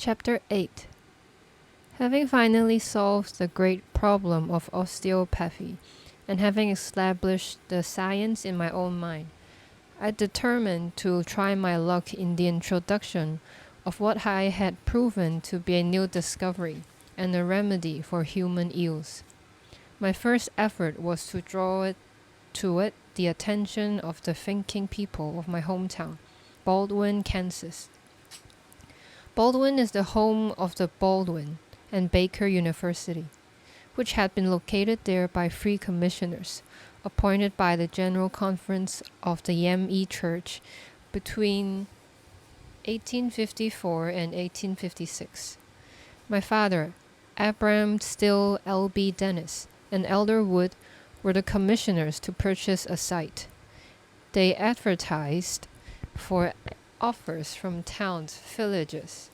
Chapter 8. Having finally solved the great problem of osteopathy, and having established the science in my own mind, I determined to try my luck in the introduction of what I had proven to be a new discovery and a remedy for human ills. My first effort was to draw to it the attention of the thinking people of my hometown, Baldwin, Kansas. Baldwin is the home of the Baldwin and Baker University, which had been located there by free commissioners appointed by the General Conference of the M.E. Church between 1854 and 1856. My father, Abram Still L.B. Dennis, and Elder Wood were the commissioners to purchase a site. They advertised for offers from towns, villages,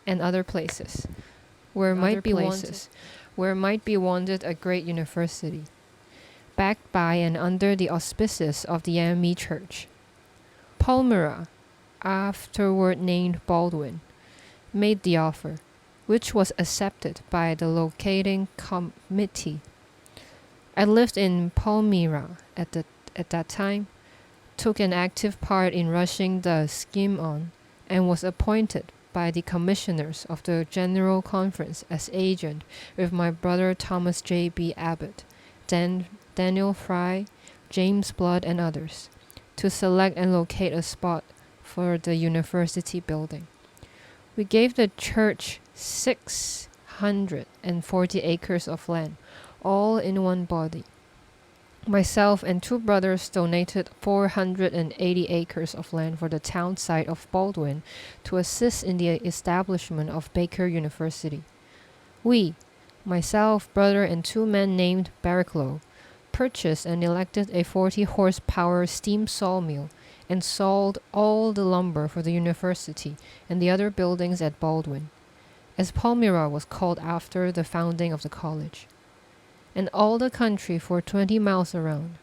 and other places where might be wanted a great university, backed by and under the auspices of the M.E. Church. Palmyra, afterward named Baldwin, made the offer, which was accepted by the locating committee. I lived in Palmyra at that time, took an active part in rushing the scheme on, and was appointed by the commissioners of the General Conference as agent with my brother Thomas J. B. Abbott, Daniel Fry, James Blood, and others, to select and locate a spot for the university building. We gave the church 640 acres of land, all in one body. Myself and two brothers donated 480 acres of land for the town site of Baldwin to assist in the establishment of Baker University. We, myself, brother, and two men named Barraclough, purchased and elected a 40-horsepower steam sawmill and sawed all the lumber for the university and the other buildings at Baldwin, as Palmyra was called after the founding of the college, and all the country for 20 miles around.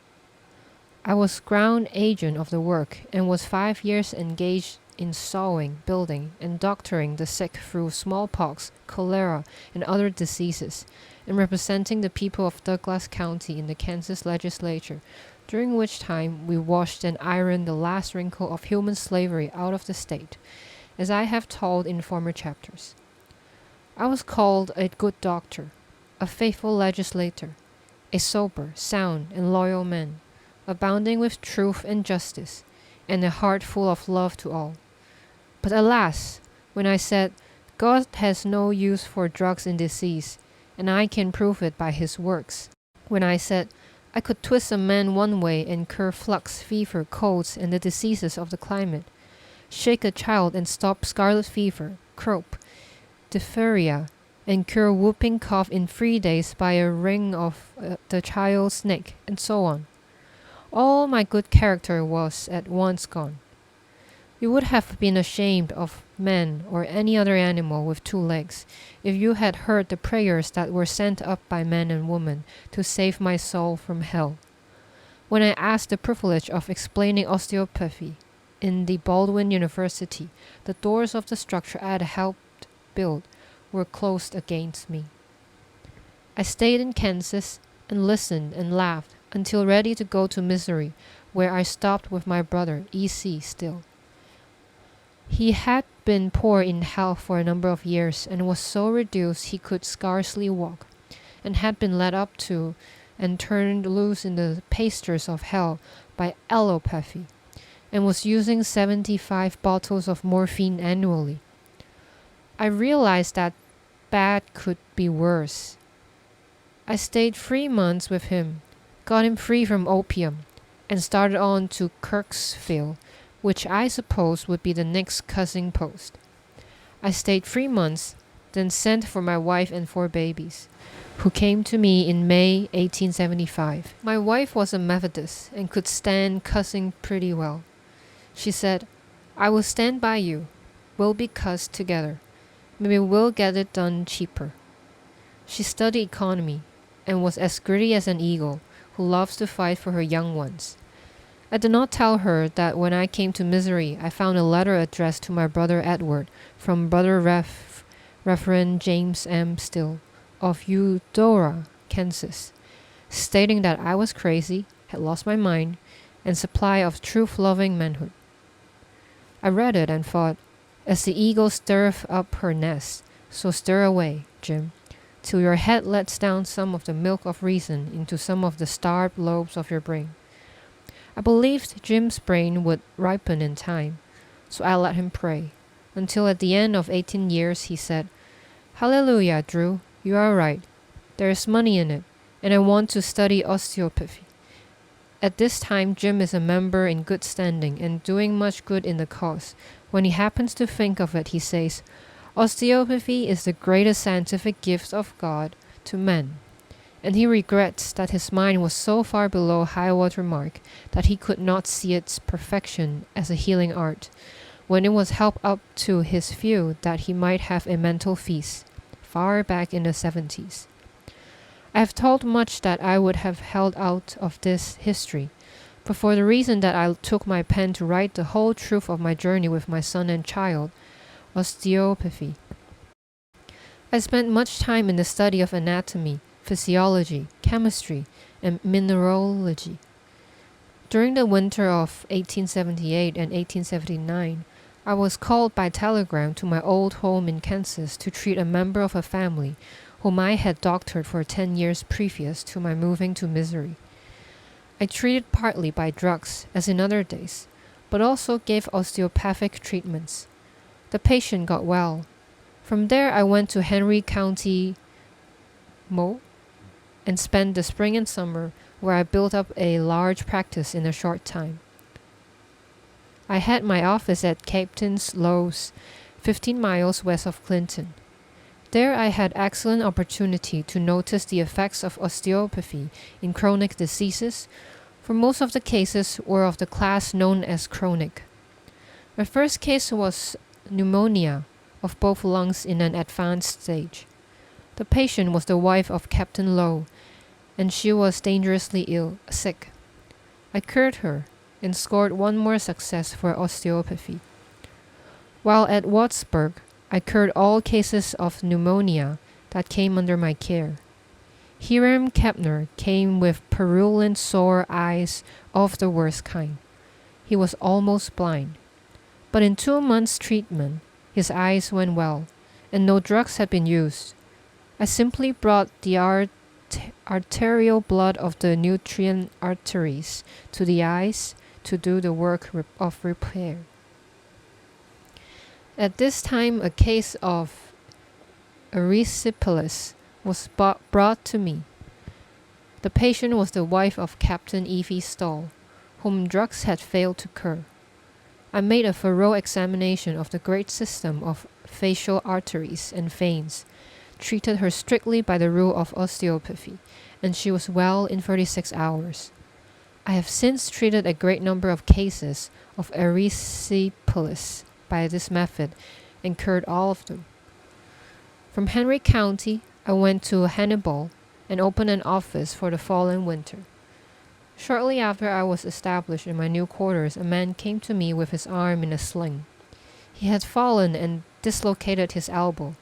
I was ground agent of the work and was 5 years engaged in sawing, building, and doctoring the sick through smallpox, cholera, and other diseases, and representing the people of Douglas County in the Kansas legislature, during which time we washed and ironed the last wrinkle of human slavery out of the state, as I have told in former chapters. I was called a good doctor, a faithful legislator, a sober, sound, and loyal man, abounding with truth and justice, and a heart full of love to all. But alas, when I said, God has no use for drugs in disease, and I can prove it by his works. When I said, I could twist a man one way and cure flux, fever, colds, and the diseases of the climate, shake a child and stop scarlet fever, croup, diphtheria, and cure whooping cough in 3 days by a wring of the child's neck, and so on. All my good character was at once gone. You would have been ashamed of man or any other animal with 2 legs if you had heard the prayers that were sent up by men and women to save my soul from hell. When I asked the privilege of explaining osteopathy in the Baldwin University, the doors of the structure I had helped build were closed against me. I stayed in Kansas and listened and laughed until ready to go to Missouri, where I stopped with my brother, E.C. Still. He had been poor in health for a number of years and was so reduced he could scarcely walk, and had been led up to and turned loose in the pastures of hell by allopathy, and was using 75 bottles of morphine annually. I realized that bad could be worse. I stayed 3 months with him, got him free from opium, and started on to Kirksville, which I supposed would be the next cousin post. I stayed 3 months, then sent for my wife and 4 babies, who came to me in May 1875. My wife was a Methodist and could stand cussing pretty well. She said, I will stand by you. We'll be cussed together. Maybe we'll get it done cheaper. She studied economy and was as gritty as an eagle who loves to fight for her young ones. I did not tell her that when I came to Missouri, I found a letter addressed to my brother Edward from Brother Reverend James M. Still of Eudora, Kansas, stating that I was crazy, had lost my mind, and supply of truth-loving manhood. I read it and thought, as the eagle stirreth up her nest, so stir away, Jim, till your head lets down some of the milk of reason into some of the starved lobes of your brain. I believed Jim's brain would ripen in time, so I let him pray, until at the end of 18 years he said, "Hallelujah, Drew, you are right. There is money in it, and I want to study osteopathy." At this time, Jim is a member in good standing and doing much good in the cause. When he happens to think of it, he says, "Osteopathy is the greatest scientific gift of God to men." And he regrets that his mind was so far below high water mark that he could not see its perfection as a healing art, when it was held up to his view that he might have a mental feast, far back in the 70s. I have told much that I would have held out of this history, but for the reason that I took my pen to write the whole truth of my journey with my son and child, osteopathy. I spent much time in the study of anatomy, physiology, chemistry, and mineralogy. During the winter of 1878 and 1879, I was called by telegram to my old home in Kansas to treat a member of a family whom I had doctored for 10 years previous to my moving to Missouri. I treated partly by drugs, as in other days, but also gave osteopathic treatments. The patient got well. From there I went to Henry County, Mo, and spent the spring and summer where I built up a large practice in a short time. I had my office at Captain's Lowes, 15 miles west of Clinton. There I had excellent opportunity to notice the effects of osteopathy in chronic diseases, for most of the cases were of the class known as chronic. My first case was pneumonia of both lungs in an advanced stage. The patient was the wife of Captain Lowe, and she was dangerously sick. I cured her and scored one more success for osteopathy. While at Wattsburg, I cured all cases of pneumonia that came under my care. Hiram Kepner came with purulent sore eyes of the worst kind. He was almost blind. But in 2 months' treatment, his eyes went well, and no drugs had been used. I simply brought the arterial blood of the nutrient arteries to the eyes to do the work of repair. At this time, a case of erysipelas was brought to me. The patient was the wife of Captain Evie Stoll, whom drugs had failed to cure. I made a thorough examination of the great system of facial arteries and veins, treated her strictly by the rule of osteopathy, and she was well in 36 hours. I have since treated a great number of cases of erysipelas by this method and cured all of them. From Henry County, I went to Hannibal and opened an office for the fall and winter. Shortly after I was established in my new quarters, a man came to me with his arm in a sling. He had fallen and dislocated his elbow,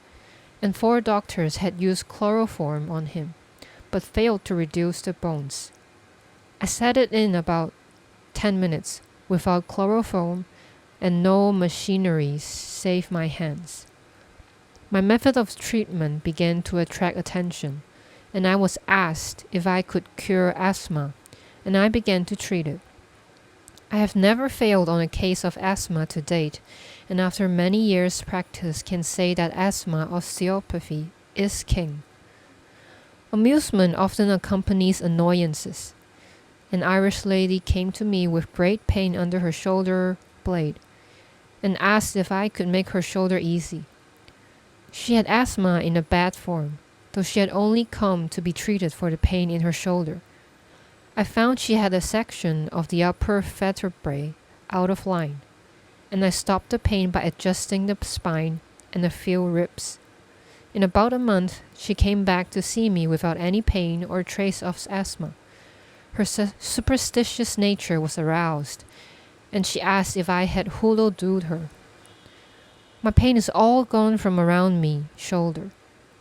and 4 doctors had used chloroform on him, but failed to reduce the bones. I set it in about 10 minutes without chloroform, and no machinery save my hands. My method of treatment began to attract attention, and I was asked if I could cure asthma, and I began to treat it. I have never failed on a case of asthma to date, and after many years' practice can say that asthma osteopathy is king. Amusement often accompanies annoyances. An Irish lady came to me with great pain under her shoulder blade, and asked if I could make her shoulder easy. She had asthma in a bad form, though she had only come to be treated for the pain in her shoulder. I found she had a section of the upper vertebrae out of line, and I stopped the pain by adjusting the spine and a few ribs. In about a month, she came back to see me without any pain or trace of asthma. Her superstitious nature was aroused, and she asked if I had hoodoo-dooed her. My pain is all gone from around me, shoulder,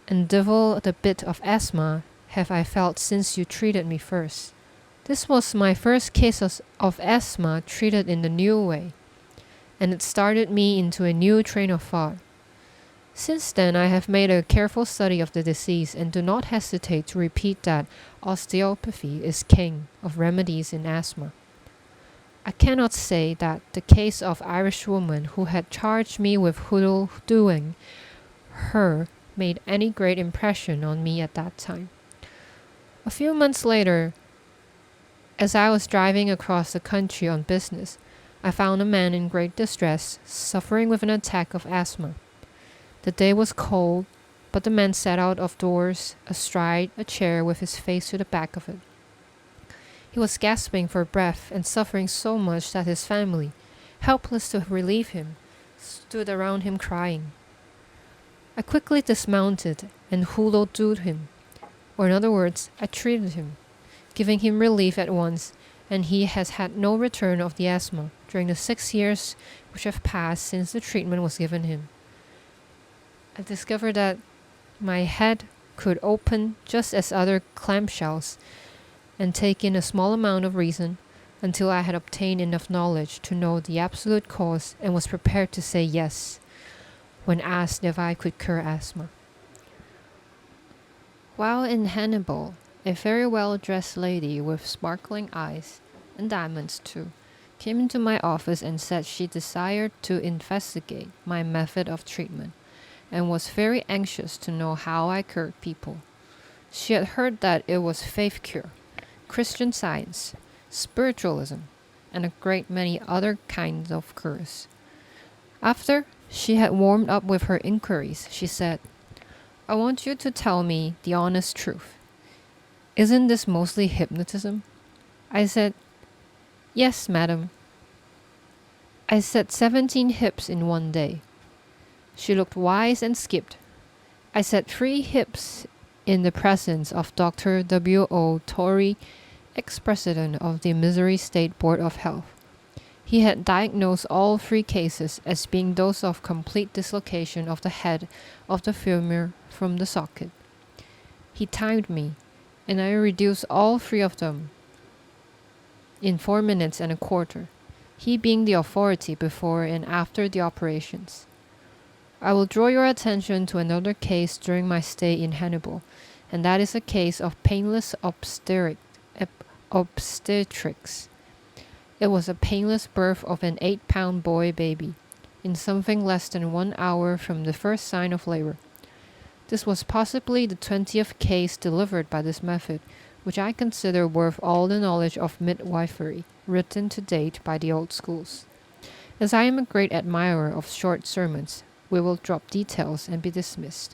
and devil the bit of asthma have I felt since you treated me first. This was my first case of asthma treated in the new way, and it started me into a new train of thought. Since then, I have made a careful study of the disease and do not hesitate to repeat that osteopathy is king of remedies in asthma. I cannot say that the case of Irish woman who had charged me with hoodoo-doing her made any great impression on me at that time. A few months later, as I was driving across the country on business, I found a man in great distress, suffering with an attack of asthma. The day was cold, but the man sat out of doors, astride a chair with his face to the back of it. He was gasping for breath and suffering so much that his family, helpless to relieve him, stood around him crying. I quickly dismounted and hoodoo-dooed him, or in other words, I treated him, giving him relief at once, and he has had no return of the asthma during the 6 years which have passed since the treatment was given him. I discovered that my head could open just as other clamshells and take in a small amount of reason until I had obtained enough knowledge to know the absolute cause and was prepared to say yes when asked if I could cure asthma. While in Hannibal, a very well-dressed lady with sparkling eyes, and diamonds too, came into my office and said she desired to investigate my method of treatment and was very anxious to know how I cured people. She had heard that it was faith cure, Christian Science, spiritualism, and a great many other kinds of cures. After she had warmed up with her inquiries, she said, "I want you to tell me the honest truth. Isn't this mostly hypnotism?" I said, "Yes, madam." I said 17 hips in one day. She looked wise and skipped. I said 3 hips in the presence of Dr. W.O. Torrey, ex-president of the Missouri State Board of Health. He had diagnosed all 3 cases as being those of complete dislocation of the head of the femur from the socket. He timed me, and I reduced all 3 of them in 4 minutes and a quarter, he being the authority before and after the operations. I will draw your attention to another case during my stay in Hannibal, and that is a case of painless obstetrics. It was a painless birth of an 8-pound boy baby, in something less than 1 hour from the first sign of labor. This was possibly the 20th case delivered by this method, which I consider worth all the knowledge of midwifery written to date by the old schools. As I am a great admirer of short sermons, we will drop details and be dismissed.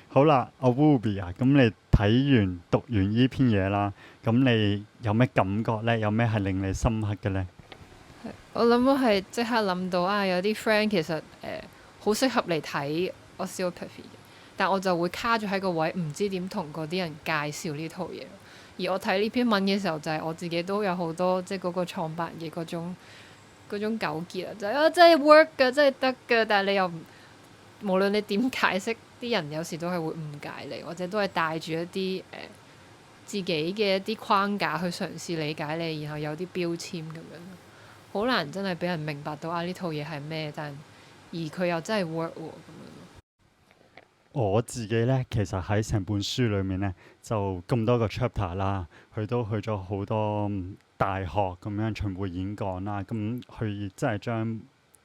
好啦，阿 Ruby 啊，咁你睇完讀完呢篇嘢啦，咁你有咩感覺呢？有咩係令你深刻嘅呢？我係即刻諗到啊，有啲 friend 其實好適合嚟睇 Osteopathy 嘅，但我就會卡咗喺個位，唔知點同嗰啲人介紹呢套嘢。而我睇呢篇文嘅時候，就係我自己都有好多即係嗰個創辦嘅嗰種糾結啊，就係真係 work 㗎，真係得㗎，但係你又無論你點解釋，啲人有時都係會誤解你，或者都係帶住一啲自己嘅一啲框架去嘗試理解你，然後有啲標籤咁樣，好難真係俾人明白到呢套嘢係咩，但而佢又真係 work 喎咁樣。我自己呢，其實喺成本書裏面呢，就咁多個 chapter 啦，佢都去咗好多大學咁樣巡迴演講啦，咁佢真係將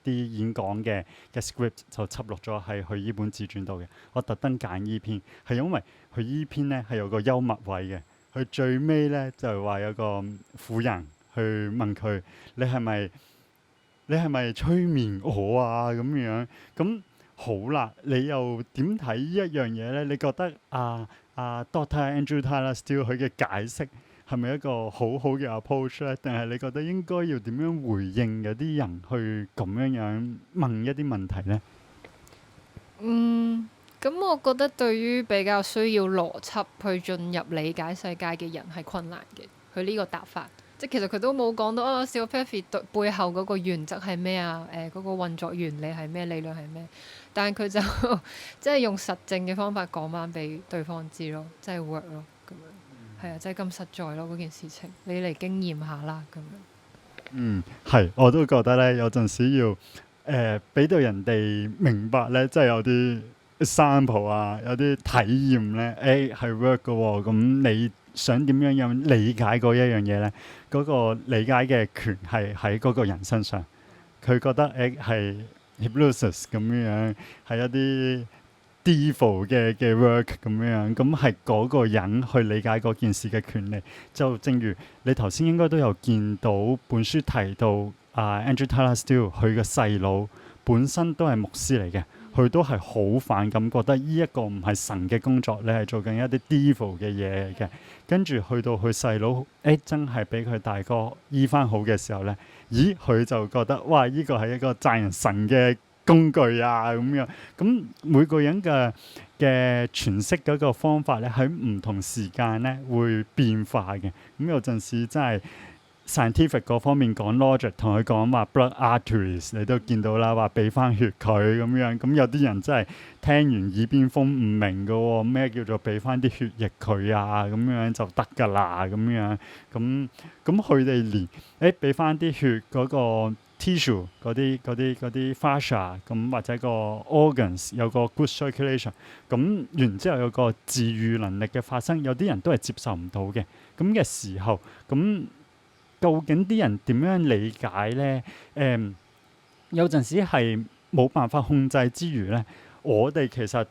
啲演講嘅 script 就輯錄咗喺佢依本自傳度嘅。我特登揀依篇，係因為佢依篇呢係有個幽默位嘅。佢最尾呢就係話有個婦人去問佢：你係咪催眠我啊？咁樣咁好啦，你又點睇呢一樣嘢呢？你覺得Dr. Andrew Taylor Still 佢嘅解釋係咪一個好好嘅 approach 呢？定係你覺得應該要點樣回應有啲人去咁樣問一啲問題呢？咁我覺得對於比較需要邏輯去進入理解世界嘅人係困難嘅，佢呢個答法。即係其實佢都冇講到osteopathy 背後嗰個原則係咩啊？嗰個運作原理係咩？理論係咩？但係佢就即係用實證嘅方法講翻俾對方知咯，即係 work 咯咁樣。係啊，即係咁實在咯嗰件事情，你嚟經驗下啦咁樣。係，我都覺得咧，有陣時要俾到人哋明白咧，即係有啲 sample 啊，有啲體驗咧，係 work 嘅喎。咁你想點樣理解嗰一樣嘢咧？嗰個理解嘅權係喺嗰個人身上。佢覺得係 hypnosis 咁樣，係一啲 devil 嘅 work 咁樣，咁係嗰個人去理解嗰件事嘅權利。就正如你頭先應該都有見到本書提到Andrew Steele 佢嘅細佬本身都係牧師嚟嘅，佢都係好反感，覺得呢一個唔係神嘅工作，你係做緊一啲 devil 嘅嘢嘅。跟住去到佢細佬真係俾佢大哥醫翻好嘅時候咧，咦佢就覺得哇呢個係一個讚人神嘅工具啊咁樣。咁每個人嘅詮釋嗰個方法咧，喺唔同時間咧會變化嘅。咁有陣時真係 scientific 嗰方面講 logic， 同佢講話 blood arteries， 你都見到啦，話俾翻血佢咁樣。咁有啲人真係聽完耳邊風唔明㗎喎，咩叫做俾翻啲血液佢啊？咁樣就得㗎啦咁樣。咁佢哋連俾翻啲血嗰個 tissue 嗰啲 fascia 咁或者個 organs 有個 good circulation， 咁然之後有個治癒能力嘅發生，有啲人都係接受唔到嘅。咁嘅時候，咁究竟啲人點樣理解咧？有陣時係冇辦法控制之餘咧，我哋其實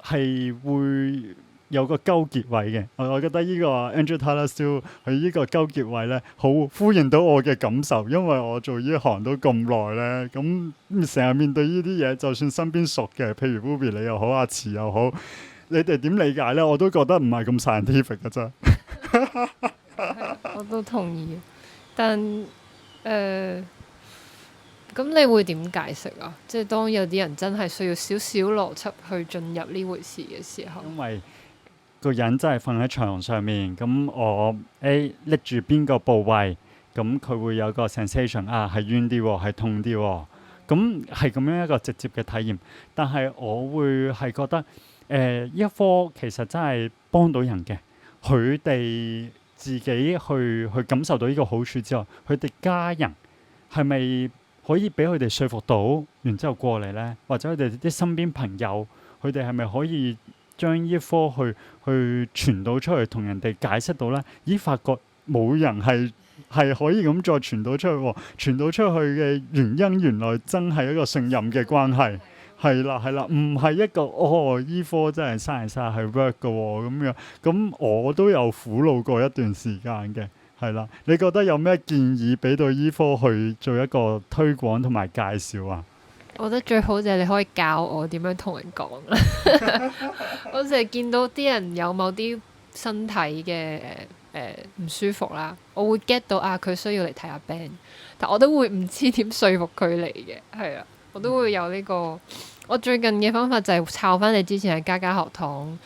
係會有個糾結位嘅。我覺得呢個 Andrew Steele 佢呢個糾結位咧，好呼應到我嘅感受，因為我做呢行都咁耐咧，咁成日面對呢啲嘢，就算身邊熟嘅，譬如 Ruby 你又好，阿慈又好，你哋點理解咧？我都覺得唔係咁 scientific 嘅啫。我都同意。但咁你會點解釋啊？即係當有啲人真係需要少少邏輯去進入呢回事嘅時候，因為個人真係瞓喺床上面，咁我拎住邊個部位，咁佢會有個 sensation 係冤啲喎，係痛啲喎，咁係咁樣一個直接嘅體驗。但係我會係覺得呢一科其實真係幫到人嘅，佢哋自己去感受到呢個好處之外，佢哋家人係咪可以俾佢哋說服到，然之後過嚟呢？或者佢哋啲身邊朋友，佢哋係咪可以將呢一科去傳到出去，同人哋解釋到呢？咦，發覺冇人係可以咁再傳到出去喎。傳到出去嘅原因，原來真係一個信任嘅關係。係啦，唔係一個醫科真係生係 work 嘅喎咁樣。咁我都有苦惱過一段時間嘅，係啦。你覺得有咩建議俾到醫科去做一個推廣同埋介紹啊？我覺得最好就係你可以教我點樣同人講啦。我成日見到啲人有某啲身體嘅唔舒服啦，我會 get 到佢需要嚟睇下病，但我都會唔知點說服佢嚟嘅。係啊，我都會有呢個。我最近嘅方法就係抄翻你之前喺家學堂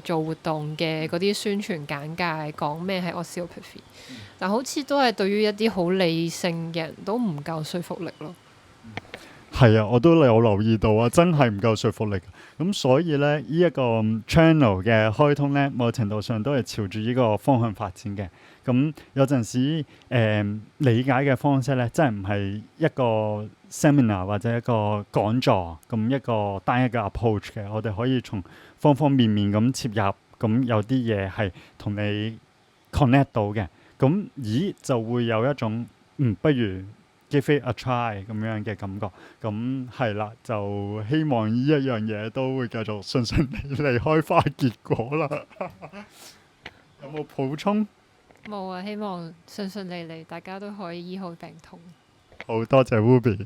做活動嘅嗰啲宣傳簡介，講咩係 osteopathy，但好似都係對於一啲好理性嘅人都唔夠說服力咯。係啊，我都有留意到啊，真係唔夠說服力。咁所以咧，呢一個 channel 嘅開通咧，某程度上都係朝住呢個方向發展嘅。咁有陣時理解嘅方式咧，真係唔係一個 seminar 或者一個講座咁一個單一嘅 approach 嘅。我哋可以從方方面面咁切入，咁有啲嘢係同你 connect 到嘅。咁就會有一種不如give it a try 咁樣嘅感覺。咁係啦，就希望呢一樣嘢都會繼續順順利利開花結果啦。有冇補充？冇啊，希望順順利利，大家都可以醫好病痛。好多謝 Ruby。